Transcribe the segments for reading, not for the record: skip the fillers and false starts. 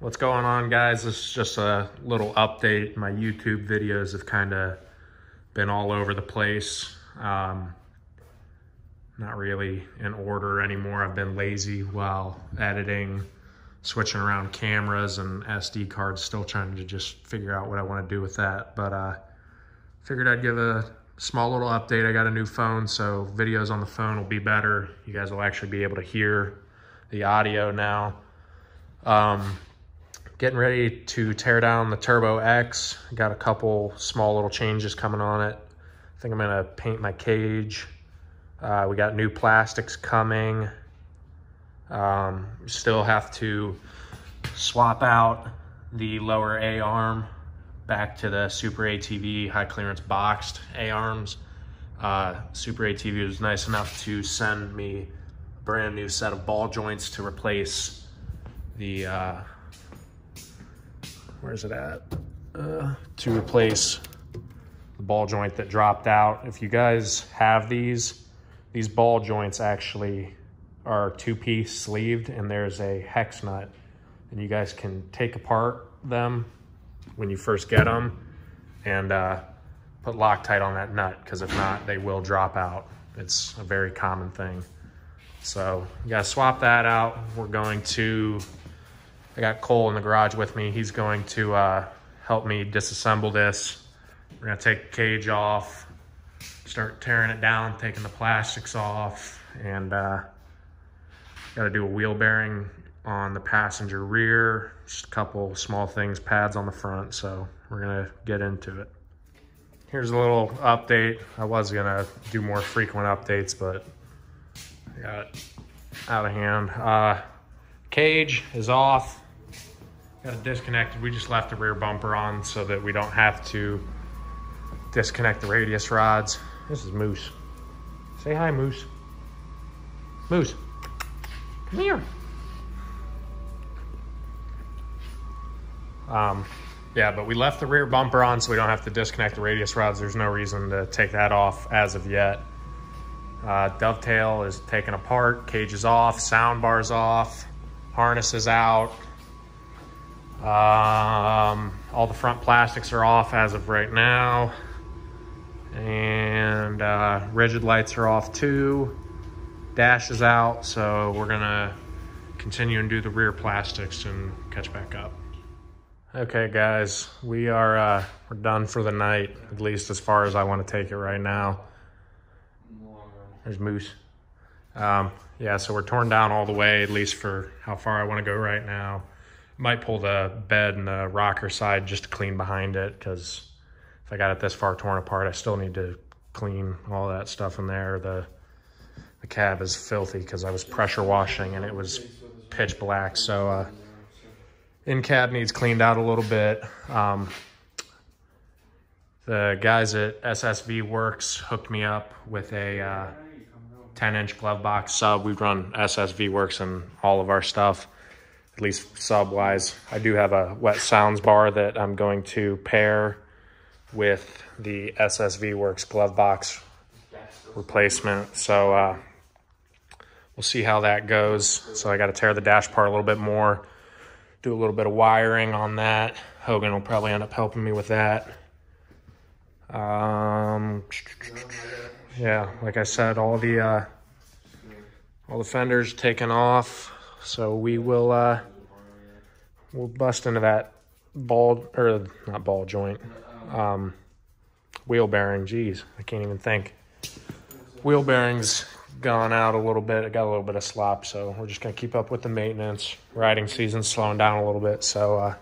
What's going on, guys? This is just a little update. My YouTube videos have kind of been all over the place. Not really in order anymore. I've been lazy while editing, switching around cameras and SD cards, still trying to just figure out what I want to do with that. But figured I'd give a small little update. I got a new phone, so videos on the phone will be better. You guys will actually be able to hear the audio now. Getting ready to tear down the Turbo X. Got a couple small little changes coming on it. I think I'm gonna paint my cage. We got new plastics coming. Still have to swap out the lower A-arm back to the Super ATV high clearance boxed A-arms. Super ATV was nice enough to send me a brand new set of ball joints to replace the where's it at? To replace the ball joint that dropped out. If you guys have these ball joints actually are two-piece sleeved, and there's a hex nut, and you guys can take apart them when you first get them and put Loctite on that nut, because if not, they will drop out. It's a very common thing. So you gotta swap that out. We're going to, I got Cole in the garage with me. He's going to help me disassemble this. We're gonna take the cage off, start tearing it down, taking the plastics off, and gotta do a wheel bearing on the passenger rear, just a couple small things, pads on the front, so we're gonna get into it. Here's a little update. I was gonna do more frequent updates, but I got out of hand. Cage is off. Got it disconnected. We just left the rear bumper on so that we don't have to disconnect the radius rods. This is Moose. Say hi, Moose. Moose, come here. Yeah, but we left the rear bumper on so we don't have to disconnect the radius rods. There's no reason to take that off as of yet. Dovetail is taken apart, cage is off, sound bar's off, harness is out. All the front plastics are off as of right now, and rigid lights are off too. Dash is out, so we're gonna continue and do the rear plastics and catch back up. Okay, guys, we're done for the night, at least as far as I want to take it right now. There's Moose. Yeah, so we're torn down all the way, at least for how far I want to go right now. Might pull the bed and the rocker side just to clean behind it, because if I got it this far torn apart, I still need to clean all that stuff in there. The cab is filthy because I was pressure washing and it was pitch black. So in cab needs cleaned out a little bit. The guys at SSV Works hooked me up with a 10-inch glove box sub. We run SSV Works in all of our stuff, at least sub-wise. I do have a wet sounds bar that I'm going to pair with the SSV Works glove box replacement. So we'll see how that goes. So I got to tear the dash part a little bit more, do a little bit of wiring on that. Hogan will probably end up helping me with that. Yeah, like I said, all the fenders taken off. So we will we'll bust into that wheel bearing. Geez, I can't even think. Wheel bearing's gone out a little bit. It got a little bit of slop, so we're just gonna keep up with the maintenance. Riding season's slowing down a little bit, so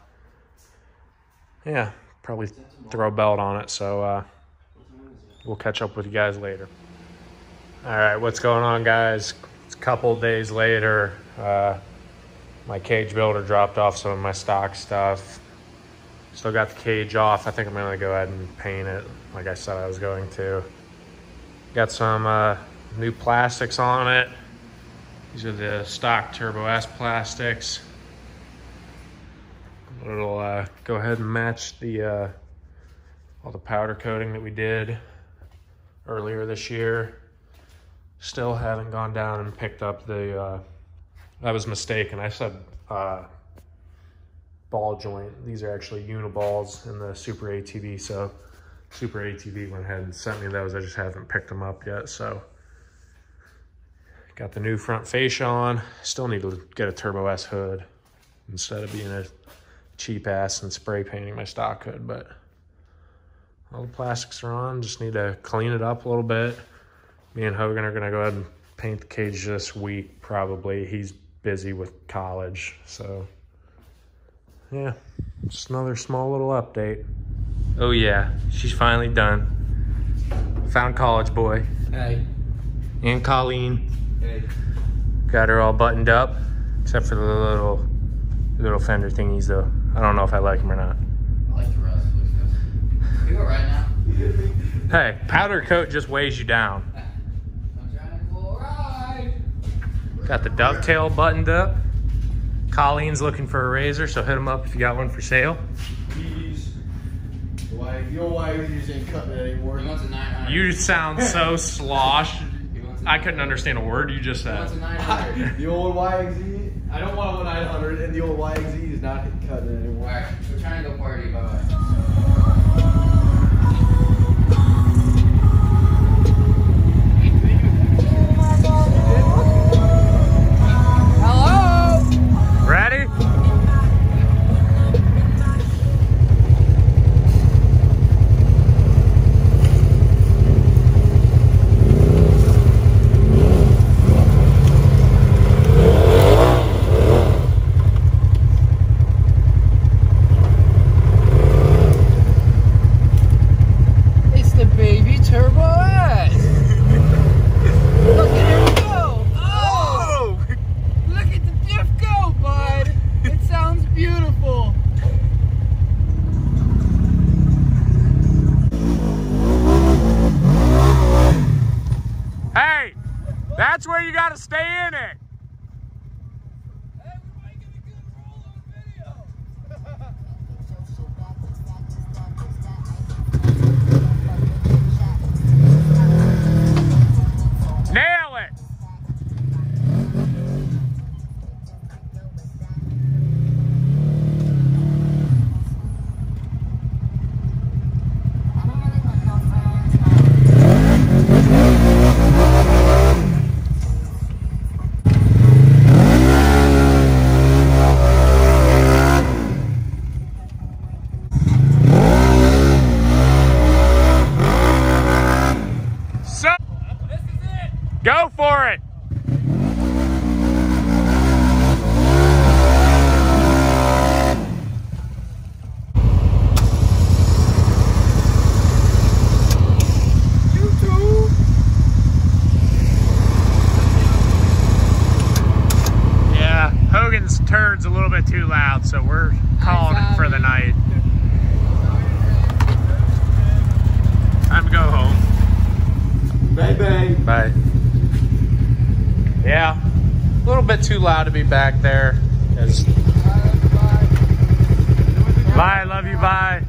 yeah, probably throw a belt on it. So we'll catch up with you guys later. All right, what's going on, guys? It's a couple days later. My cage builder dropped off some of my stock stuff. Still got the cage off. I think I'm gonna go ahead and paint it like I said I was going to. Got some new plastics on it. These are the stock Turbo S plastics. It'll go ahead and match the all the powder coating that we did earlier this year. Still haven't gone down and picked up the I was mistaken. I said ball joint. These are actually Uniballs in the Super ATV. So Super ATV went ahead and sent me those. I just haven't picked them up yet. So got the new front fascia on. Still need to get a Turbo S hood instead of being a cheap ass and spray painting my stock hood. But all the plastics are on. Just need to clean it up a little bit. Me and Hogan are gonna go ahead and paint the cage this week, probably. He's busy with college, so yeah, just another small little update. Oh yeah, she's finally done. Found college boy. Hey. And Colleen. Hey. Got her all buttoned up, except for the little fender thingies though. I don't know if I like them or not. I like the rest. Can we go right now? Hey, powder coat just weighs you down. I'm trying to go right. Got the dovetail buttoned up. Colleen's looking for a razor, so hit him up if you got one for sale. These, the old YXs ain't cutting it anymore. He wants a 900. You sound so slosh. I couldn't understand a word you just He wants a said. 900. The old YXZ, I don't want a 900, and the old YXZ is not cutting it anymore. Alright, we're trying to go party. Bye-bye. Ready? It's the baby Turbo S. Look at him go. Oh! Look at the diff go, bud. It sounds beautiful. Hey, that's where you gotta stay in it. Hey, we're making a good roll on video. Nail it. So, This is it. go for it. YouTube. Yeah, Hogan's turd's a little bit too loud, so we're calling it for the night. Time to go home. Bang, bang. Bye. Yeah, a little bit too loud to be back there. Bye, love you, bye.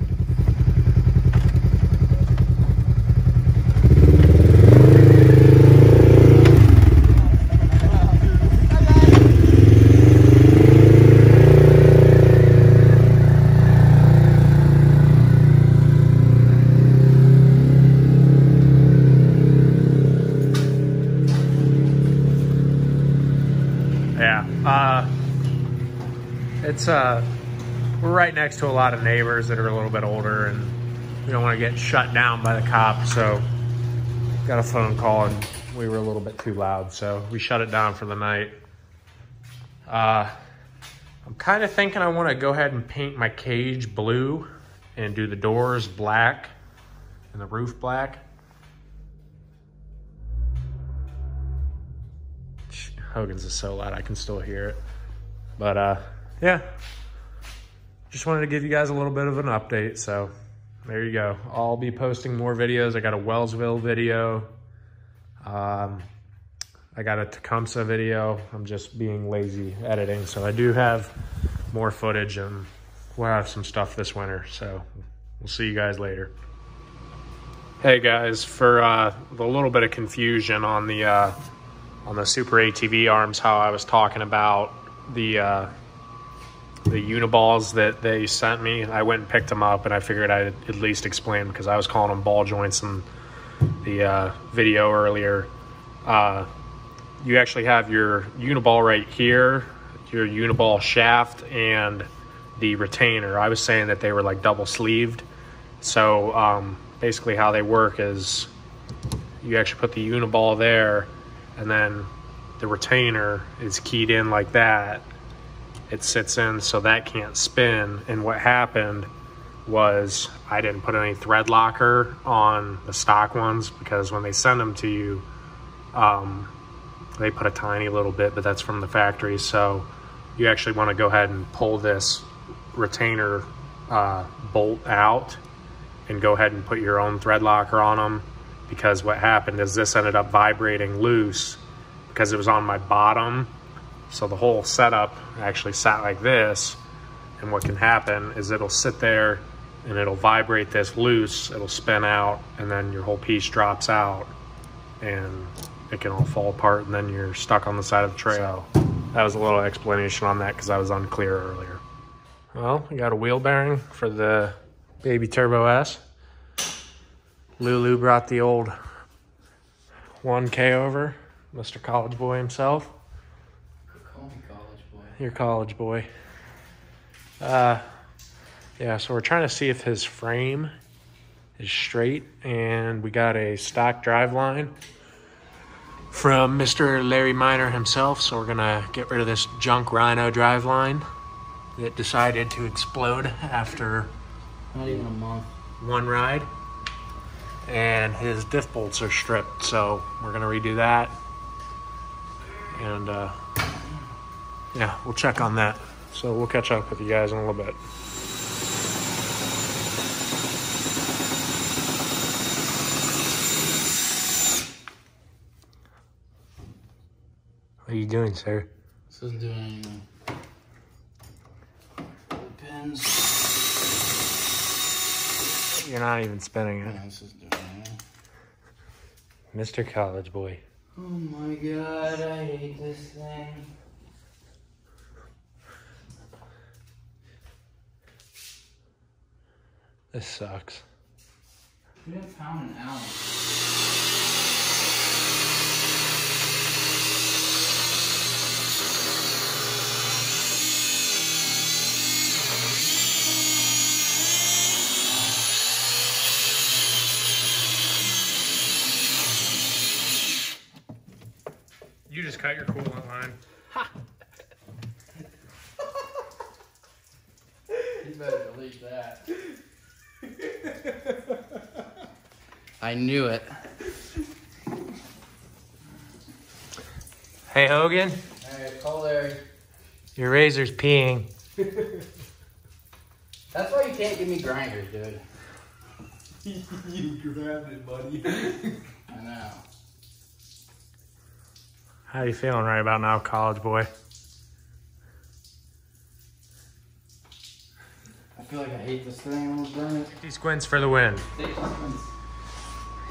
We're right next to a lot of neighbors that are a little bit older, and we don't want to get shut down by the cops, so got a phone call and we were a little bit too loud, so we shut it down for the night. I'm kind of thinking I want to go ahead and paint my cage blue and do the doors black and the roof black. Hogan's is so loud I can still hear it. But yeah, just wanted to give you guys a little bit of an update. So there you go. I'll be posting more videos. I got a Wellsville video. I got a Tecumseh video. I'm just being lazy editing. So I do have more footage, and we'll have some stuff this winter. So we'll see you guys later. Hey guys, for the little bit of confusion on the Super ATV arms, how I was talking about the Uniballs that they sent me. I went and picked them up, and I figured I'd at least explain because I was calling them ball joints in the video earlier. You actually have your Uniball right here, your Uniball shaft, and the retainer. I was saying that they were like double sleeved. So basically how they work is you actually put the Uniball there, and then the retainer is keyed in like that. It sits in so that can't spin. And what happened was I didn't put any thread locker on the stock ones because when they send them to you, they put a tiny little bit, but that's from the factory. So you actually want to go ahead and pull this retainer bolt out and go ahead and put your own thread locker on them, because what happened is this ended up vibrating loose because it was on my bottom. So the whole setup actually sat like this, and what can happen is it'll sit there and it'll vibrate this loose, it'll spin out, and then your whole piece drops out and it can all fall apart, and then you're stuck on the side of the trail. So that was a little explanation on that because I was unclear earlier. Well, we got a wheel bearing for the Baby Turbo S. Lulu brought the old 1K over, Mr. College Boy himself. Call me college boy. Your college boy. Yeah, so we're trying to see if his frame is straight, and we got a stock drive line from Mr. Larry Miner himself, so we're gonna get rid of this junk Rhino drive line that decided to explode after Not even a month. one ride, and his diff bolts are stripped, so we're gonna redo that, and yeah, we'll check on that. So we'll catch up with you guys in a little bit. What are you doing, sir? This isn't doing anything. The pins. You're not even spinning it. Yeah, this isn't doing anything. Mr. College Boy. Oh my god, I hate this thing. This sucks. We have pound an hour. You just cut your coolant line. You better delete that. I knew it. Hey, Hogan, Alright, call Larry. your razor's peeing. That's why you can't give me grinders, dude. You grabbed it, buddy. I know. How you feeling right about now, College Boy? I feel like I hate this thing. I'm gonna burn it. 50 squints for the win. Take this one.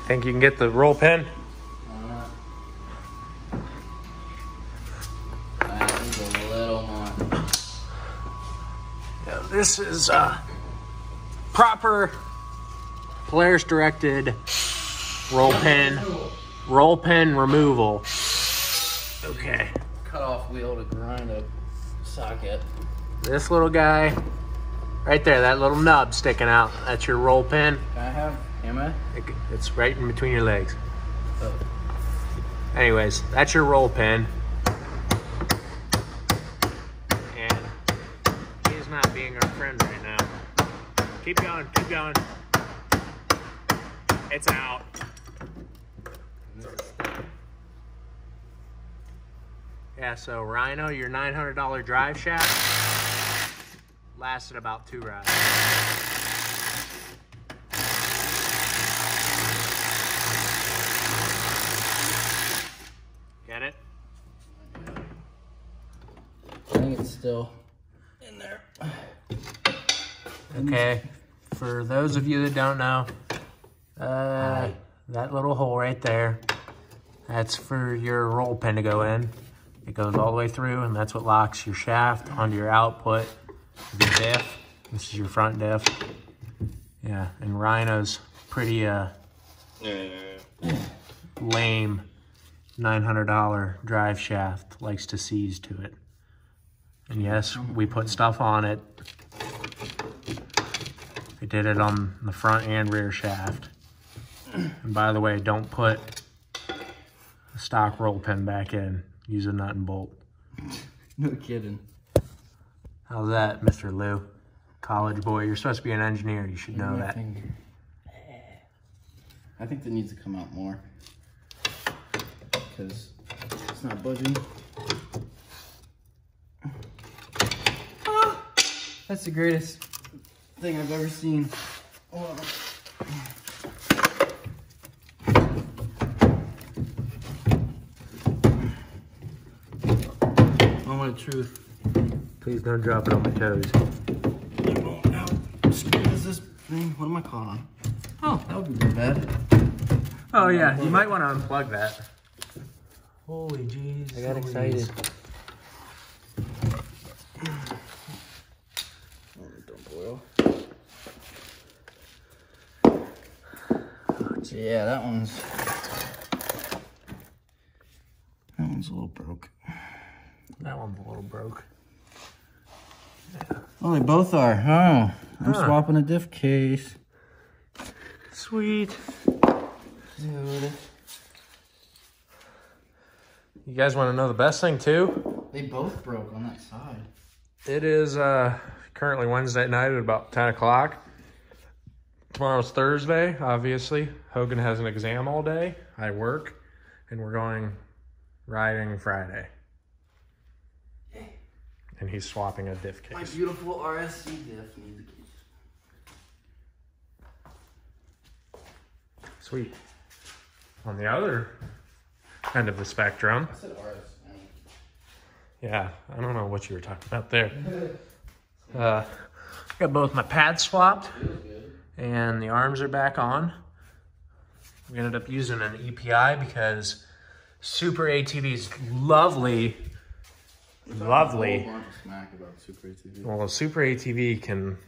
Think you can get the roll pin? I don't know. I need a little more. Yeah, this is proper Polaris directed roll pin removal. Okay. Cut off wheel to grind a socket. This little guy right there, that little nub sticking out, that's your roll pin. Can I have Emma? It's right in between your legs. Oh. Anyways, that's your roll pin. And he's not being our friend right now. Keep going, keep going. It's out. Yeah, so Rhino, your $900 drive shaft lasted about 2 rides. Get it? I think it's still in there. Okay, for those of you that don't know, that little hole right there, that's for your roll pin to go in. It goes all the way through, and that's what locks your shaft onto your output. The diff. This is your front diff. Yeah, and Rhino's pretty lame $900 drive shaft, likes to seize to it. And yes, we put stuff on it. We did it on the front and rear shaft. And by the way, don't put the stock roll pin back in. Use a nut and bolt. No kidding. How's that, Mr. Lou? College boy, you're supposed to be an engineer. You should know that. I think that needs to come out more because it's not budging. Ah, that's the greatest thing I've ever seen. Oh. Moment of truth. Please don't drop it on my toes. Now, what is this thing? What am I caught on? Oh, that would be bad. Oh yeah, you might want to unplug that. Holy jeez. I got excited. Don't boil. Yeah, that one's a little broke. That one's a little broke. Yeah. Oh, they both are. Oh, I'm swapping a diff case. Sweet. Dude. You guys want to know the best thing too? They both broke on that side. It is currently Wednesday night at about 10 o'clock. Tomorrow's Thursday, obviously. Hogan has an exam all day. I work. And we're going riding Friday. And he's swapping a diff case. My beautiful RSC diff needs a case. Sweet. On the other end of the spectrum. I said RSC. Yeah, I don't know what you were talking about there. Got both my pads swapped. And the arms are back on. We ended up using an EPI because Super ATV's lovely. Lovely. A bunch of smack about Super ATV. Well, a Super ATV can,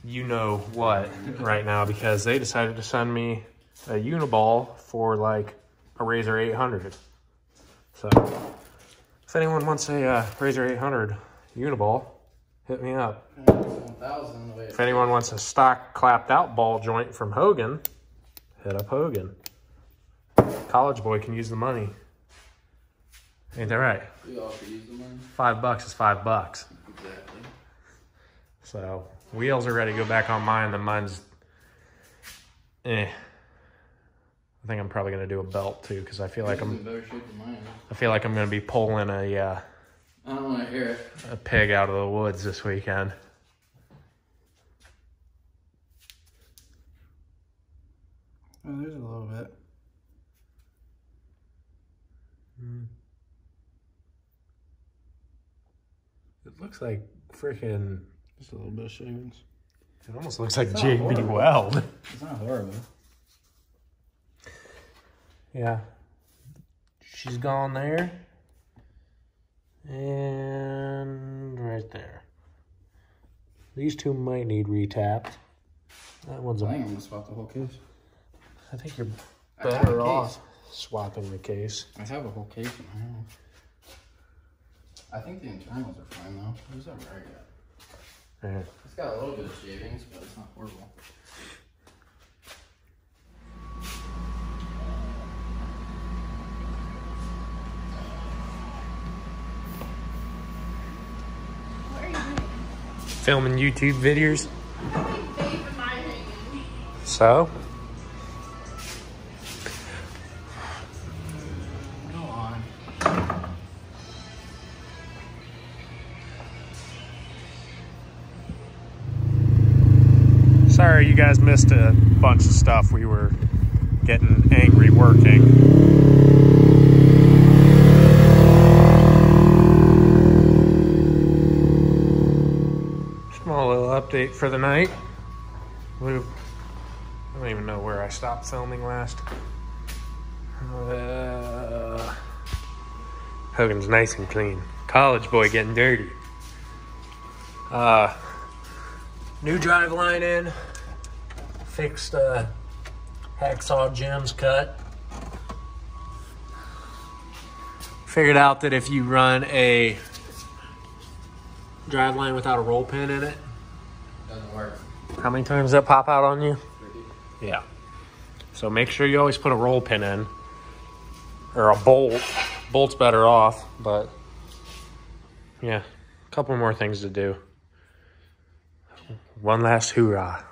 you know what, right now, because they decided to send me a Uniball for like a Razor 800. So, if anyone wants a Razor 800 Uniball, hit me up. If anyone wants a stock clapped out ball joint from Hogan, hit up Hogan. College boy can use the money. Ain't that right? We all could use the money. $5 is $5. Exactly. So, wheels are ready to go back on mine. The mine's, I think I'm probably gonna do a belt too, because I feel like in better shape than mine. I feel like I'm gonna be pulling I don't want to hear it. a pig out of the woods this weekend. Oh, there's a little bit. It looks like freaking. Just a little bit of shavings. It almost looks like JB Weld. It's not horrible. Yeah. She's gone there. And right there. These two might need retapped. That one's I think I'm gonna swap the whole case. I think you're better off swapping the case. I have a whole case in my house. I think the internals are fine though. Who's that rag at? Yeah. It's got a little bit of shavings, but it's not horrible. What are you doing? Filming YouTube videos. Dave my hanging. So? Go on. Sorry you guys missed a bunch of stuff. We were getting angry working. Small little update for the night. I don't even know where I stopped filming last. Hogan's nice and clean. College boy getting dirty. New drive line in. Fixed hacksaw gems cut. Figured out that if you run a drive line without a roll pin in it, Doesn't work. how many times does that pop out on you? Yeah. So make sure you always put a roll pin in, or a bolt. Bolt's better off, but yeah, a couple more things to do. One last hoorah.